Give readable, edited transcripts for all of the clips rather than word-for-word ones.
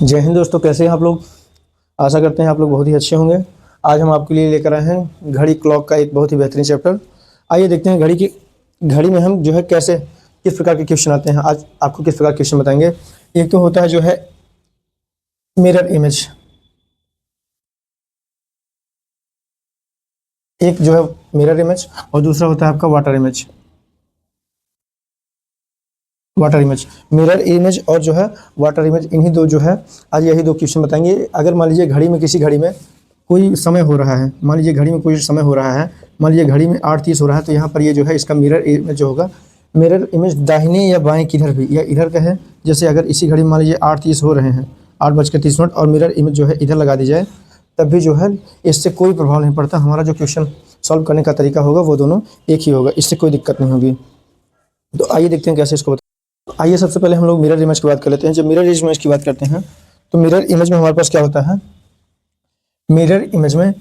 जय हिंद दोस्तों, कैसे हैं आप लोग। आशा करते हैं आप लोग बहुत ही अच्छे होंगे। आज हम आपके लिए लेकर आए हैं घड़ी क्लॉक का एक बहुत ही बेहतरीन चैप्टर। आइए देखते हैं घड़ी में हम जो है कैसे किस प्रकार के क्वेश्चन आते हैं। आज आपको किस प्रकार के क्वेश्चन बताएंगे। एक तो होता है जो है मिरर इमेज, एक जो है मिरर इमेज और दूसरा होता है आपका वाटर इमेज। मिरर इमेज और जो है वाटर इमेज, इन्हीं दो जो है आज यही दो क्वेश्चन बताएंगे। अगर मान लीजिए किसी घड़ी में कोई समय हो रहा है, मान लीजिए घड़ी में कोई समय हो रहा है, मान लीजिए घड़ी में 8:30 हो रहा है, तो यहाँ पर ये जो है इसका मिरर इमेज जो होगा, मिरर इमेज दाहिने या बाएं किधर भी या इधर का है। जैसे अगर इसी घड़ी में मान लीजिए 8:30 हो रहे हैं, 8:30 और मिरर इमेज जो है इधर लगा दी जाए, तब भी जो है इससे कोई प्रभाव नहीं पड़ता। हमारा जो क्वेश्चन सॉल्व करने का तरीका होगा वो दोनों एक ही होगा, इससे कोई दिक्कत नहीं होगी। तो आइए देखते हैं कैसे इसको। आइए सबसे पहले हम लोग मिरर इमेज की बात कर लेते हैं। जब मिरर इमेज की बात करते हैं तो मिरर इमेज में हमारे पास क्या होता है, मिरर इमेज में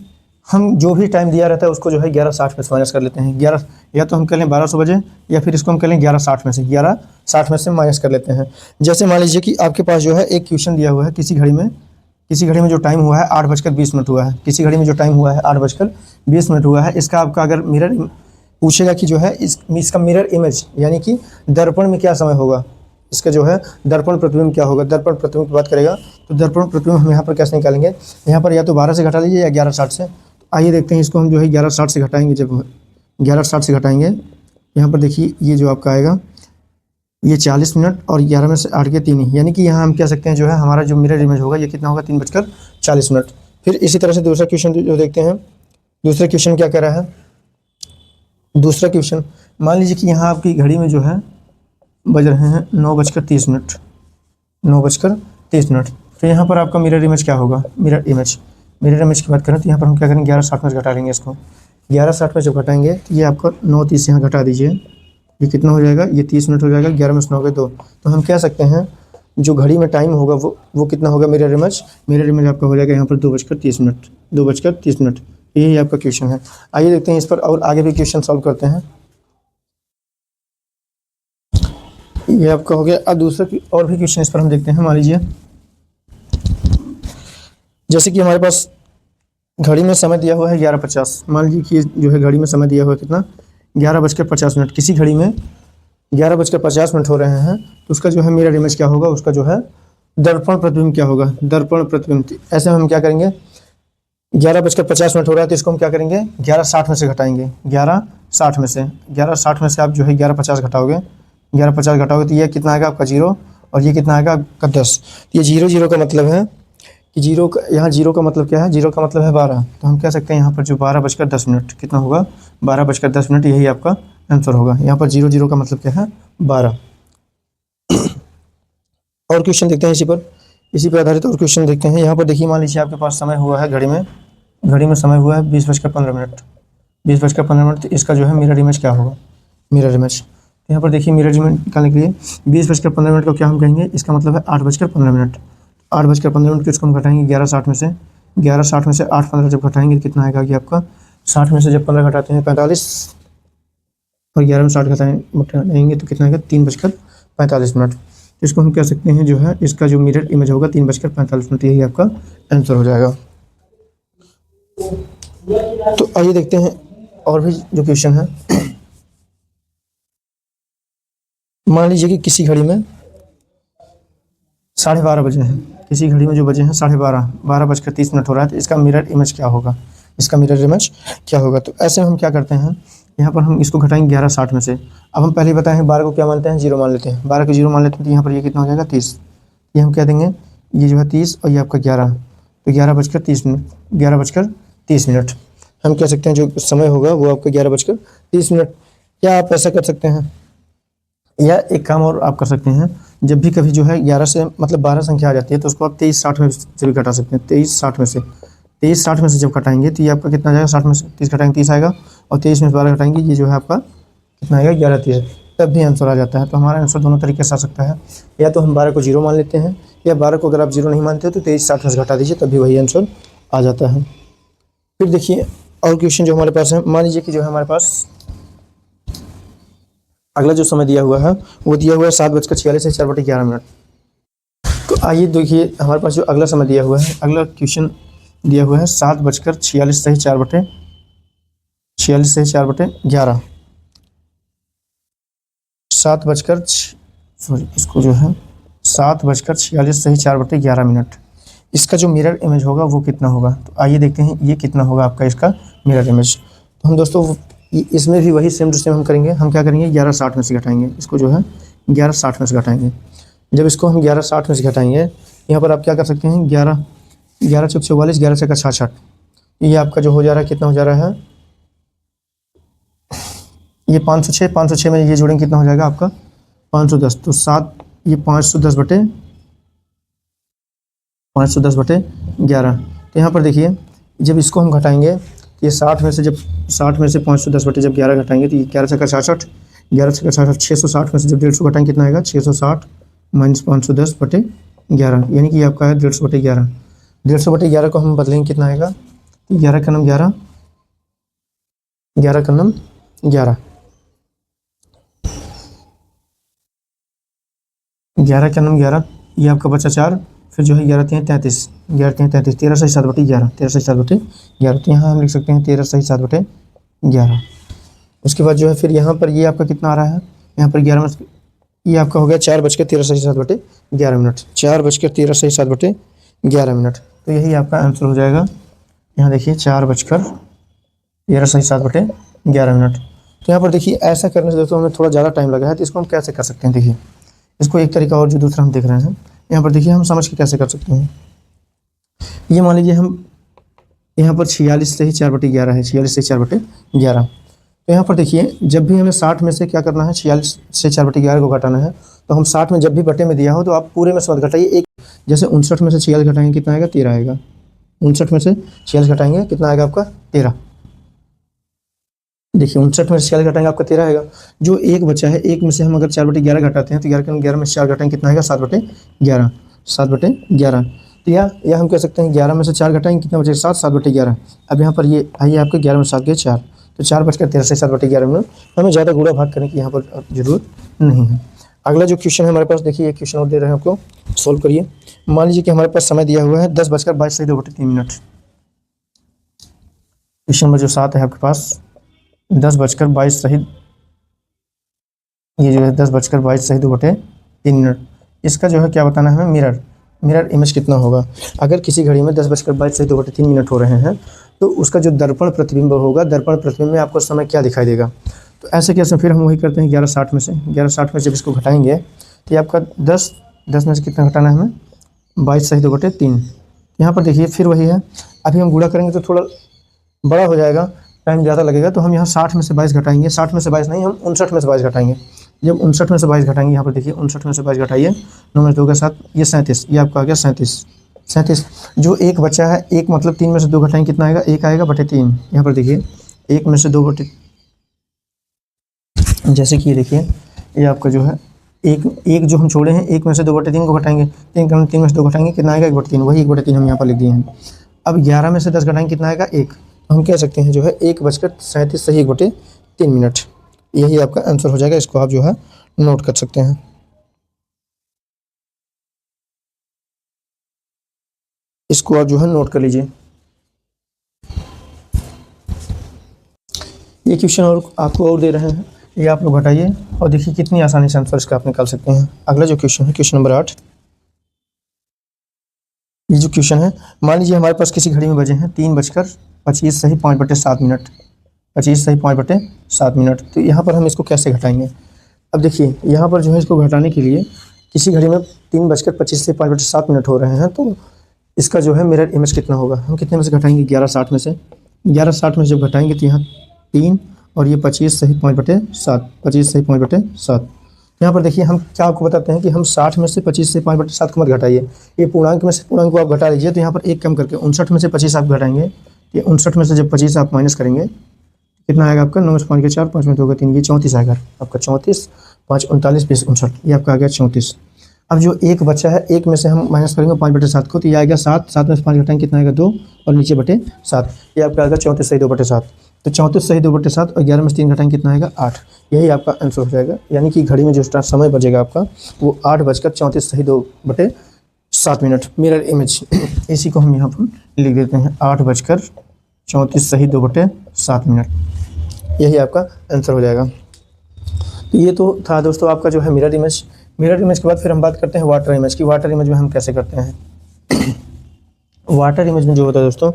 हम जो भी टाइम दिया रहता है उसको जो है 11:60 में से माइनस कर लेते हैं। 11 या तो हम कह लें 1200 बजे, या फिर इसको हम कह लें 11:60 में से माइनस कर लेते हैं। जैसे मान लीजिए कि आपके पास जो है एक क्वेश्चन दिया हुआ है, किसी घड़ी में जो टाइम हुआ है 8:20 हुआ है, किसी घड़ी में जो टाइम हुआ है 8:20 हुआ है। इसका आपका अगर मिरर पूछेगा कि जो है इसका मिरर इमेज यानी कि दर्पण में क्या समय होगा, इसका जो है दर्पण प्रतिबिंब क्या होगा, दर्पण प्रतिबिंब की बात करेगा तो दर्पण प्रतिबिंब हम यहाँ पर कैसे निकालेंगे। यहाँ पर या तो 12 से घटा लीजिए या 11:60 से। तो आइए देखते हैं इसको हम जो है 11:60 से घटाएंगे। जब 11:60 से घटाएंगे, यहाँ पर देखिए ये जो आपका आएगा ये 40 मिनट और 11 में से 8 के 3 ही, यानी कि यहाँ हम कह सकते हैं जो है हमारा जो मिरर इमेज होगा ये कितना होगा, 3:40। फिर इसी तरह से दूसरा क्वेश्चन जो देखते हैं, दूसरा क्वेश्चन क्या कह रहा है। दूसरा क्वेश्चन मान लीजिए कि यहाँ आपकी घड़ी में जो है बज रहे हैं 9:30। 9:30। तो यहाँ पर आपका मिरर इमेज क्या होगा, मिरर इमेज की बात करें तो यहाँ पर हम क्या करेंगे 11:60 में से घटा लेंगे। इसको 11:60 में जब घटाएंगे तो ये आपका 9:30 यहाँ घटा दीजिए, ये कितना हो जाएगा, ये 30 मिनट हो जाएगा। 11 में से 9 गए 2, तो हम कह सकते हैं जो घड़ी में टाइम होगा वो कितना होगा, मिरर इमेज आपका हो जाएगा यहाँ पर 2:30। यही आपका क्वेश्चन है। आइए देखते हैं इस पर और आगे भी क्वेश्चन सॉल्व करते हैं। ये आपका हो गया। अब दूसरा और भी क्वेश्चन इस पर हम देखते हैं। मान लीजिए जैसे कि हमारे पास घड़ी में समय दिया हुआ है 11:50। मान लीजिए कि जो है घड़ी में समय दिया हुआ है कितना, 11:50। किसी घड़ी में 11:50 हो रहे हैं, तो उसका जो है मिरर इमेज क्या होगा, उसका जो है दर्पण प्रतिबिंब क्या होगा, दर्पण प्रतिबिंब। ऐसे में हम क्या करेंगे, 11:50 हो रहा है तो इसको हम क्या करेंगे 11:60 में से घटाएंगे। 11:60 में से आप जो है 11:50 घटाओगे, 11:50 घटाओगे तो ये कितना आएगा आपका 0, और ये कितना आएगा आपका 10। ये 0 का मतलब है कि यहाँ 0 का मतलब क्या है, 0 का मतलब है 12। तो हम कह सकते हैं यहाँ पर जो 12:10 कितना होगा, 12:10, यही आपका आंसर होगा। यहाँ पर 0 का मतलब क्या है, 12। और क्वेश्चन देखते हैं इसी पर आधारित और क्वेश्चन देखते हैं। यहाँ पर देखिए मान लीजिए आपके पास समय हुआ है घड़ी में समय हुआ है 20:15। 20:15, तो इसका जो है मिरर इमेज क्या होगा, मिरर इमेज। तो यहाँ पर देखिए मिरर इमेज निकालने के लिए 20:15 को क्या हम कहेंगे, इसका मतलब है 8:15। 8:15 को इसको हम घटाएंगे 11:60 में से। 11:60 में से 8:15 जब घटाएंगे तो कितना आएगा कि आपका 60 में से जब 15 घटाते हैं 45, और 11 में 60 घटाएंगे तो कितना आएगा 3:45। तो इसको हम कह सकते हैं जो है इसका जो मिरर इमेज होगा 3:45, यही आपका आंसर हो जाएगा। तो आइए देखते हैं और भी जो क्वेश्चन है। मान लीजिए कि किसी घड़ी में 12:30 बजे हैं, किसी घड़ी में जो बजे हैं 12:30, 12:30 हो रहा है, तो इसका मिरर इमेज क्या होगा, तो ऐसे में हम क्या करते हैं, यहाँ पर हम इसको घटाएंगे 11:60 में से। अब हम पहले बताएं 12 को क्या मानते हैं, 0 मान लेते हैं। 12 को 0 मान लेते हैं तो यहाँ पर ये कितना हो जाएगा 30। ये हम कह देंगे ये जो है 30 और ये आपका 11, तो 11:30 हम कह सकते हैं जो समय होगा वो आपका 11:30। या आप ऐसा कर सकते हैं, या एक काम और आप कर सकते हैं, जब भी कभी जो है 11 से मतलब 12 संख्या आ जाती है तो उसको आप 23:60 में से भी घटा सकते हैं। 23:60 में से जब घटाएंगे तो ये आपका कितना जाएगा, 60 में से 30 घटाएंगे 30 आएगा, और 23 में से 12 घटाएंगे ये जो है आपका कितना आएगा 11:30, तब भी आंसर आ जाता है। तो हमारा आंसर दोनों तरीके से आ सकता है, या तो हम 12 को 0 मान लेते हैं, या 12 को अगर आप 0 नहीं मानते हो तो 23:60 में से घटा दीजिए, तब भी वही आंसर आ जाता है। फिर देखिए और क्वेश्चन जो हमारे पास है। मान लीजिए कि जो है हमारे पास अगला जो समय दिया हुआ है वो दिया हुआ है 7:46 से 4:11। तो आइए देखिए हमारे पास जो अगला समय दिया हुआ है, अगला क्वेश्चन दिया हुआ है 7:46 सही 4/11। इसको जो है 7:46 सही 4/11। इसका जो मिरर इमेज होगा वो कितना होगा, तो आइए देखते हैं ये कितना होगा आपका इसका मिरर इमेज। तो हम दोस्तों इसमें भी वही सेम टू सेम हम करेंगे। हम क्या करेंगे 11:60 में से घटाएंगे, इसको जो है 11:60 में से घटाएंगे। जब इसको हम 11:60 में से घटाएंगे, यहाँ पर आप क्या कर सकते हैं 11 11 चौक 44, 11 छक्का 66, ये आपका जो हो जा रहा है कितना हो जा रहा है, ये 506 में ये जोड़ेंगे कितना हो जाएगा आपका 510। तो 7 ये 510/11। तो यहाँ पर देखिए जब इसको हम घटाएंगे, ये 60 में से जब 510 जब 11 घटाएंगे तो ये 11 छक्का 66, 11 छक्का 66 660 में से जब 150 घटाएंगे कितना आएगा 660 - 510/11, यानी कि आपका है 150/11। 150/11 को हम बदलेंगे कितना आएगा, 11 का नाम 11, 11 का नाम 11, 11 का नाम 11, ये आपका बचा 4, फिर जो है 11 3 33, 11 3 33, 13 सही 7/11, 13 सही 7/11। तो यहाँ हम लिख सकते हैं 13 सही 7/11। उसके बाद जो है फिर यहाँ पर ये आपका कितना आ रहा है, यहाँ पर 11 में ये आपका हो गया 4:13 सही 7/11। 4:13 सही 7/11। तो यही आपका आंसर हो जाएगा। यहाँ देखिए 4:13 सही 7/11। तो यहाँ पर देखिए ऐसा करने से दोस्तों हमें थोड़ा ज़्यादा टाइम लगा है, तो इसको हम कैसे कर सकते हैं। देखिए इसको एक तरीका और जो दूसरा हम देख रहे हैं, यहाँ पर देखिए हम समझ के कैसे कर सकते हैं। ये मान लीजिए हम यहाँ पर 46 सही 4/11 है, 46 सही 4/11। तो यहाँ पर देखिए जब भी हमें 60 में से क्या करना है 46 से 4/11 को घटाना है, तो हम 60 में जब भी बटे में दिया हो तो आप पूरे में से मत घटाइए। एक जैसे 59 में से 46 घटाएंगे कितना आएगा 13 आएगा, 59 में से 46 घटाएंगे कितना आएगा आपका 13। देखिए 59 में से 46 घटाएंगे आपका 13 आएगा। जो एक बचा है, एक में से हम अगर 4/11 घटाते हैं तो 11 में से 4 घटाएंगे कितना आएगा 7/11, 7/11। तो या हम कह सकते हैं 11 में से 4 घटाएंगे कितना बचेगा 7, 7/11। अब यहाँ पर ये आइए आपके 11 में 7 गए 4, तो 4:13 से 7/11 में हमें ज़्यादा गुणा भाग करने की यहाँ पर जरूरत नहीं है। अगला जो क्वेश्चन है हमारे पास, देखिए ये क्वेश्चन और दे रहे हैं आपको, सोल्व करिए। मान लीजिए कि हमारे पास समय दिया हुआ है 10:22 सही 2/3। क्वेश्चन नंबर जो 7 है आपके पास 10:22 सही, ये जो है 10:22 सही 2/3। इसका जो है क्या बताना है हमें, मिरर इमेज कितना होगा। अगर किसी घड़ी में 10:22 सही 2/3 हो रहे हैं, तो उसका जो दर्पण प्रतिबिंब होगा, दर्पण प्रतिबिंब में आपको समय क्या दिखाई देगा। तो ऐसे कैसे फिर हम वही करते हैं 11:60 में से, 11:60 में जब इसको घटाएंगे तो ये आपका 10 में से कितना घटाना है हमें 22 सही 2/3। यहाँ पर देखिए फिर वही है, अभी हम गुणा करेंगे तो थोड़ा बड़ा हो जाएगा, टाइम ज़्यादा लगेगा। तो हम यहाँ 60 में से 22 घटाएंगे, 60 में से 22 नहीं, हम 59 में से 22 घटाएंगे। जब 59 में से 22 घटाएंगे, यहाँ पर देखिए 59 में से 22 घटाइए, 9 में 2 का 7, ये 37, ये आपका आ गया 37। जो एक बचा है, एक मतलब 3 में से 2 घटाएंगे कितना आएगा 1 आएगा 3। यहाँ पर देखिए 1 में से 2 जैसे कि ये देखिए ये आपका जो है एक जो हम छोड़े हैं, 1 में से 2/3 को घटाएंगे, 3 में से 2 घटाएंगे कितना आएगा 1/3, वही 1/3 हम यहाँ पर लिख दिए हैं। अब 11 में से 10 घटाएंगे कितना आएगा 1, तो हम कह सकते हैं जो है 1:37 सही 1/3। यही आपका आंसर हो जाएगा। इसको आप जो है नोट कर सकते हैं। इसको आप जो है नोट कर लीजिए। ये क्वेश्चन और आपको और दे रहे हैं, ये आप लोग घटाइए और देखिए कितनी आसानी से आंसर इसका आप निकाल सकते हैं। अगला जो क्वेश्चन है क्वेश्चन नंबर 8। ये जो क्वेश्चन है, मान लीजिए हमारे पास किसी घड़ी में बजे हैं 3:25 सही 5/7। 25 सही 5/7। तो यहाँ पर हम इसको कैसे घटाएंगे। अब देखिए यहाँ पर जो है इसको घटाने के लिए किसी घड़ी में 3:25 से 5/7 हो रहे हैं, तो इसका जो है मिरर इमेज कितना होगा। हम कितने में से घटाएंगे 11:60 में से, 11:60 में जब घटाएंगे तो यहाँ 3 और ये 25 सही 5/7, 25 सही 5/7। यहाँ पर देखिए हम क्या आपको बताते हैं कि हम 60 में से 25 से 5/7 को मत घटाइए, ये पूर्णांक में से पूर्णांक को आप घटा लीजिए। तो यहाँ पर एक कम करके 59 में से 25 आप घटाएंगे, ये 59 में से जब 25 आप माइनस करेंगे कितना आएगा आपका 9 में 5 के 4, 5 में 2 का 3, ये 34 आएगा आपका। 34, 5, 39, 20, 59, ये आपका आ गया 34। अब जो एक बचा है, एक में से हम माइनस करेंगे 5/7 को, तो ये आएगा 7, 7 में से 5 घटाएंगे कितना आएगा 2 और नीचे बटे 7, ये आपका आएगा 34 सही 2/7। तो 34 सही 2/7 और 11 में से 3 घटाएंगे कितना आएगा 8, यही आपका आंसर हो जाएगा। यानी कि घड़ी में जो समय बचेगा आपका वो 8:34 सही 7 मिनट मिरर इमेज इसी को हम यहाँ पर लिख देते हैं 8:34 सही 2/7 मिनट। यही आपका आंसर हो जाएगा। तो ये तो था दोस्तों आपका जो है मिरर इमेज। मिरर इमेज के बाद फिर हम बात करते हैं वाटर इमेज की। वाटर इमेज में हम कैसे करते हैं। वाटर इमेज में जो होता है दोस्तों,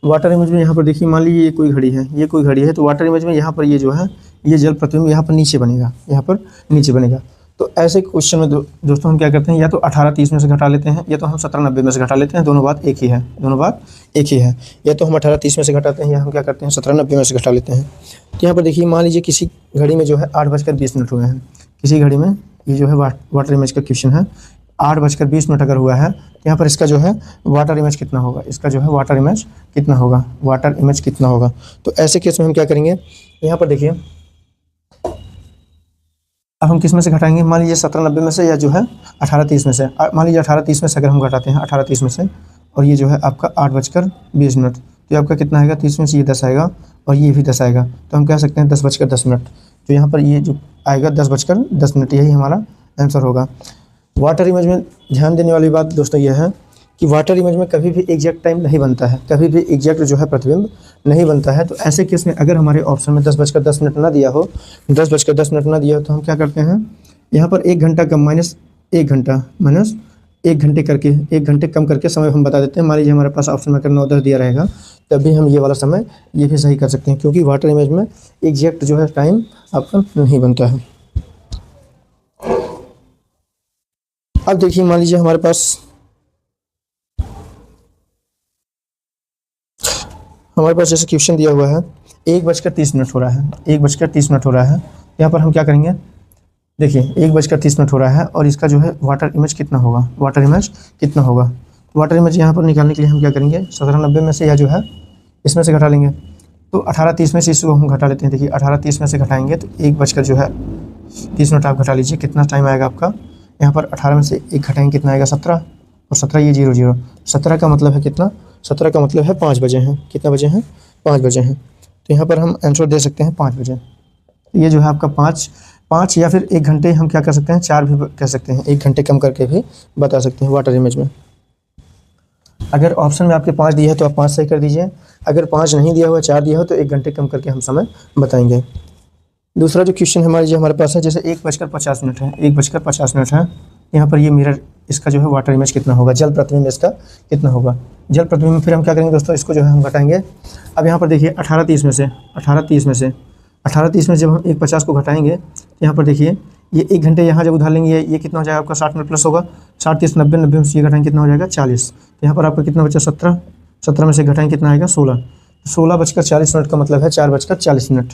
वाटर इमेज में यहाँ पर देखिए, मान लीजिए ये कोई घड़ी है, ये कोई घड़ी है, तो वाटर इमेज में यहाँ पर ये जो है ये जल प्रतिबिंब यहाँ पर नीचे बनेगा, यहाँ पर नीचे बनेगा। तो ऐसे क्वेश्चन में दोस्तों हम क्या करते हैं, या तो 18:30 में से घटा लेते हैं, या तो हम 17:90 में से घटा लेते हैं। दोनों बात एक ही है, दोनों बात एक ही है। या तो हम 18:30 में से घटाते हैं, या हम क्या करते हैं 17:90 में से घटा लेते हैं। तो यहाँ पर देखिए, मान लीजिए किसी घड़ी में जो है 8:20 हुए हैं, किसी घड़ी में ये जो है वाटर इमेज का क्वेश्चन है 8:20 अगर हुआ है, तो यहाँ पर इसका जो है वाटर इमेज कितना होगा, इसका जो है वाटर इमेज कितना होगा, वाटर इमेज कितना होगा। तो ऐसे केस में हम क्या करेंगे, यहाँ पर देखिए, अब हम किस में से घटाएंगे, मान लीजिए 17:90 में से, या जो है 18:30 में से। मान लीजिए 18:30 में से अगर हम घटाते हैं 18:30 में से, और ये जो है आपका 8:20, तो ये आपका कितना आएगा, 30 में से ये 10 आएगा और ये भी 10 आएगा, तो हम कह सकते हैं 10:10। तो यहाँ पर ये जो आएगा 10:10, यही हमारा आंसर होगा। वाटर इमेज में ध्यान देने वाली बात दोस्तों ये है कि वाटर इमेज में कभी भी एग्जैक्ट टाइम नहीं बनता है, कभी भी एग्जैक्ट जो है प्रतिबिंब नहीं बनता है। तो ऐसे केस में अगर हमारे ऑप्शन में 10:10 ना दिया हो, 10:10 ना दिया हो, तो हम क्या करते हैं, यहाँ पर 1 घंटा कम माइनस 1 घंटा माइनस 1 घंटे करके 1 घंटे कम करके समय हम बता देते हैं। मान लीजिए हमारे पास ऑप्शन में अगर 9:10 दिया रहेगा, तब भी हम ये वाला समय ये भी सही कर सकते हैं, क्योंकि वाटर इमेज में एग्जैक्ट जो है टाइम आपका नहीं बनता है। अब देखिए, मान लीजिए हमारे पास जैसे क्वेश्चन दिया हुआ है 1:30 हो रहा है, 1:30 हो रहा है। यहाँ पर हम क्या करेंगे, देखिए 1:30 हो रहा है और इसका जो है वाटर इमेज कितना होगा, वाटर इमेज कितना होगा। वाटर इमेज यहाँ पर निकालने के लिए हम क्या करेंगे, 17:90 में से या जो है इसमें से घटा लेंगे। तो 18:30 में से इसको हम घटा लेते हैं। देखिए 18:30 में से घटाएंगे तो 1:30 आप घटा लीजिए, कितना टाइम आएगा आपका, यहाँ पर 18 में से 1 घटाएंगे कितना आएगा 17, और 17 ये 0 17 का मतलब है कितना, 17 का मतलब है 5 बजे हैं। कितना बजे हैं, 5 बजे हैं। तो यहाँ पर हम आंसर दे सकते हैं 5 बजे। तो ये जो है आपका 5 या फिर 1 घंटे हम क्या कर सकते हैं, 4 भी कह सकते हैं, 1 घंटे कम करके भी बता सकते हैं वाटर इमेज में। अगर ऑप्शन में आपके 5 दिया है तो आप 5 सही कर दीजिए, अगर 5 नहीं दिया हुआ 4 दिया हो तो 1 घंटे कम करके हम समय बताएंगे। दूसरा जो क्वेश्चन हमारे पास है, जैसे 1:50 है, 1:50 है, यहाँ पर ये मिरर इसका जो है वाटर इमेज कितना होगा, जल प्रतिबिंब इसका कितना होगा। जल प्रतिबिंब फिर हम क्या करेंगे दोस्तों, इसको जो है हम घटाएंगे। अब यहाँ पर देखिए 18:30 में से जब हम 1:50 को घटाएंगे, तो यहाँ पर देखिए ये 1 घंटे यहाँ जब उधार लेंगे, ये कितना हो जाएगा आपका 60 मिनट प्लस होगा, 60 30 90 90 में से ये घटाएंगे कितना हो जाएगा 40। तो यहाँ पर आपका कितना बचा 17, 17 में से घटाएंगे कितना आएगा 16, 16:40 का मतलब है 4:40 मिनट,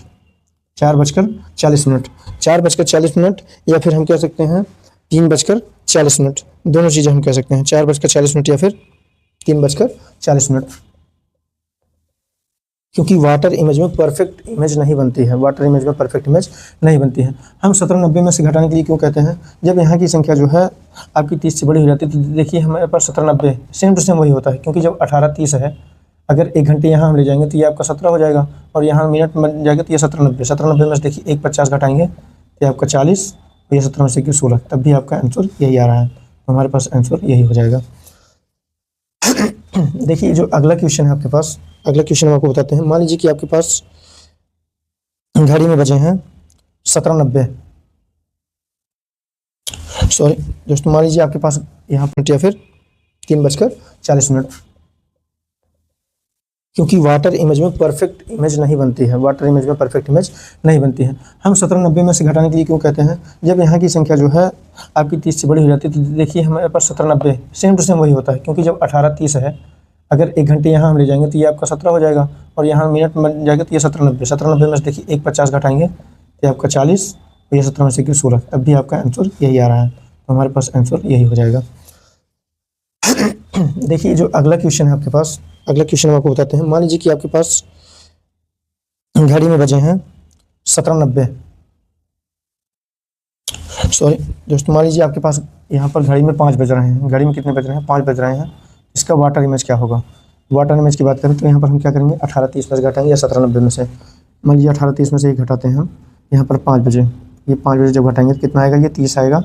4:40 या फिर हम कह सकते हैं 3:40, दोनों चीज़ें हम कह सकते हैं, 4:40 या फिर 3:40, क्योंकि वाटर इमेज में परफेक्ट इमेज नहीं बनती है, वाटर इमेज में परफेक्ट इमेज नहीं बनती है। हम 17:90 में से घटाने के लिए क्यों कहते हैं, जब यहाँ की संख्या जो है आपकी 30 से बड़ी हो जाती है, तो देखिए हमारे पास 17:90 सेम टू सेम वही होता है, क्योंकि जब 18:30 है, अगर 1 घंटे यहाँ हम ले जाएंगे तो ये आपका 17 हो जाएगा, और यहाँ मिनट बन जाएगा तो ये 17:90 में से देखिए 1:50 घटाएंगे तो आपका 40, और ये 17 में से 16, तब भी आपका आंसर यही आ रहा है। तो हमारे पास आंसर यही हो जाएगा। देखिए जो अगला क्वेश्चन है आपके पास, अगला क्वेश्चन हम आपको बताते हैं। मान लीजिए कि आपके पास घड़ी में बजे हैं 17:90, सॉरी दोस्तों, मान लीजिए आपके पास यहाँ पर या फिर 3:40, क्योंकि वाटर इमेज में परफेक्ट इमेज नहीं बनती है, वाटर इमेज में परफेक्ट इमेज नहीं बनती है। हम 17:90 में से घटाने के लिए क्यों कहते हैं, जब यहाँ की संख्या जो है आपकी 30 से बड़ी हो जाती है, तो देखिए हमारे पास 17:90 सेम टू सेम वही होता है, क्योंकि जब 18:30 है, अगर 1 घंटे यहाँ हम ले जाएंगे तो ये आपका 17 हो जाएगा, और यहाँ मिनट बन जाएगा तो ये 17:90 में से देखिए 1:50 घटाएंगे तो आपका 40, और ये 17 में से 16, तब भी आपका आंसर यही आ रहा है। तो हमारे पास आंसर यही हो जाएगा। देखिए जो अगला क्वेश्चन है आपके पास, अगला क्वेश्चन हम आपको बताते हैं। मान लीजिए कि आपके पास घड़ी में बजे हैं 17:90, सॉरी दोस्तों, मान लीजिए आपके पास यहाँ पर घड़ी में 5 बज रहे हैं, घड़ी में कितने बज रहे हैं, 5 बज रहे हैं। इसका वाटर इमेज क्या होगा, वाटर इमेज की बात करें तो यहाँ पर हम क्या करेंगे 18:30 में से घटाएंगे या 17:90 में से। मान लीजिए 18:30 में से एक घटाते हैं हम, यहाँ पर 5 बजे, ये 5 बजे जब घटाएंगे तो कितना आएगा, ये 30 आएगा,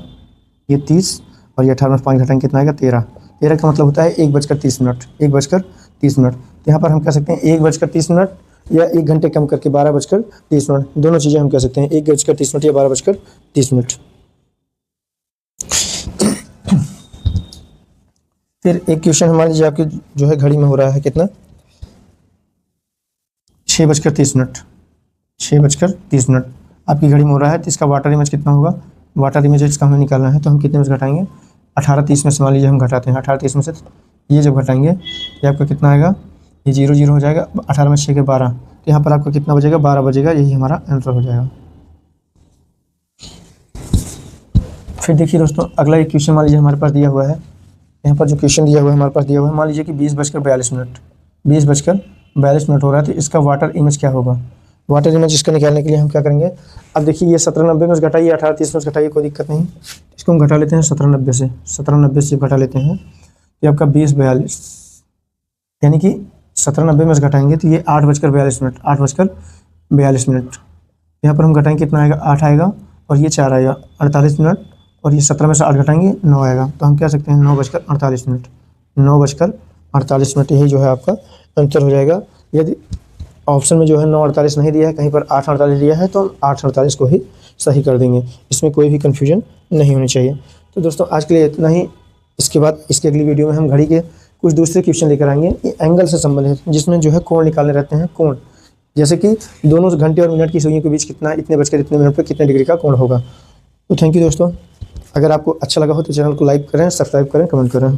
ये 30, और ये 18 में 5 घटाएंगे कितना आएगा 13। 13 का मतलब होता है 1:30। 1:30। तो यहाँ पर हम कह सकते हैं 1:30 या 1 घंटे कम करके 12:30, दोनों चीज़ें हम कह सकते हैं, 1:30 या 12:30। फिर एक क्वेश्चन मान लीजिए आपके जो है घड़ी में हो रहा है कितना, 6:30। 6:30 आपकी घड़ी में हो रहा है, तो इसका वाटर इमेज कितना होगा, वाटर इमेज इसका हमें निकालना है। तो हम कितने में से घटाएंगे, 18:30 में से मान लीजिए हम घटाते हैं, 18:30 में से ये जब घटाएंगे ये आपका कितना आएगा, ये 0 0 हो जाएगा, 18 में 6 के 12, तो यहाँ पर आपका कितना बचेगा, 12 बजेगा, यही हमारा आंसर हो जाएगा। फिर देखिए दोस्तों, अगला एक क्वेश्चन मान लीजिए हमारे पास दिया हुआ है, यहाँ पर जो क्वेश्चन दिया हुआ है हमारे पास दिया हुआ है, मान लीजिए कि 20:42, 20:42 हो रहा है, तो इसका वाटर इमेज क्या होगा। वाटर इमेज इसका निकालने के लिए हम क्या करेंगे, अब देखिए ये 17:90 में से घटाइए, 18:30 में से घटाइए, कोई दिक्कत नहीं, इसको हम घटा लेते हैं 17:90 से, 17:90 से घटा लेते हैं, ये आपका 20:42, यानी कि 17:90 में से घटाएंगे तो ये 8:42, 8:42। यहाँ पर हम घटाएंगे कितना आएगा, 8 आएगा, और ये 4 आएगा, 48 मिनट, और ये 17 में से 8 घटाएंगे 9 आएगा, तो हम कह सकते हैं 9:48, 9:48, यही जो है आपका आंसर हो जाएगा। यदि ऑप्शन में जो है 9:48 नहीं दिया है, कहीं पर 8:48 दिया है, तो हम 8:48 को ही सही कर देंगे, इसमें कोई भी कन्फ्यूजन नहीं होनी चाहिए। तो दोस्तों आज के लिए इतना ही, इसके बाद इसकी अगली वीडियो में हम घड़ी के कुछ दूसरे क्वेश्चन लेकर आएंगे, ये एंगल से संबंधित, जिसमें जो है कोण निकालने रहते हैं, कोण, जैसे कि दोनों घंटे और मिनट की सुइयों के बीच कितना, इतने बजकर इतने मिनट पर कितने डिग्री का कोण होगा। तो थैंक यू दोस्तों, अगर आपको अच्छा लगा हो तो चैनल को लाइक करें, सब्सक्राइब करें, कमेंट करें।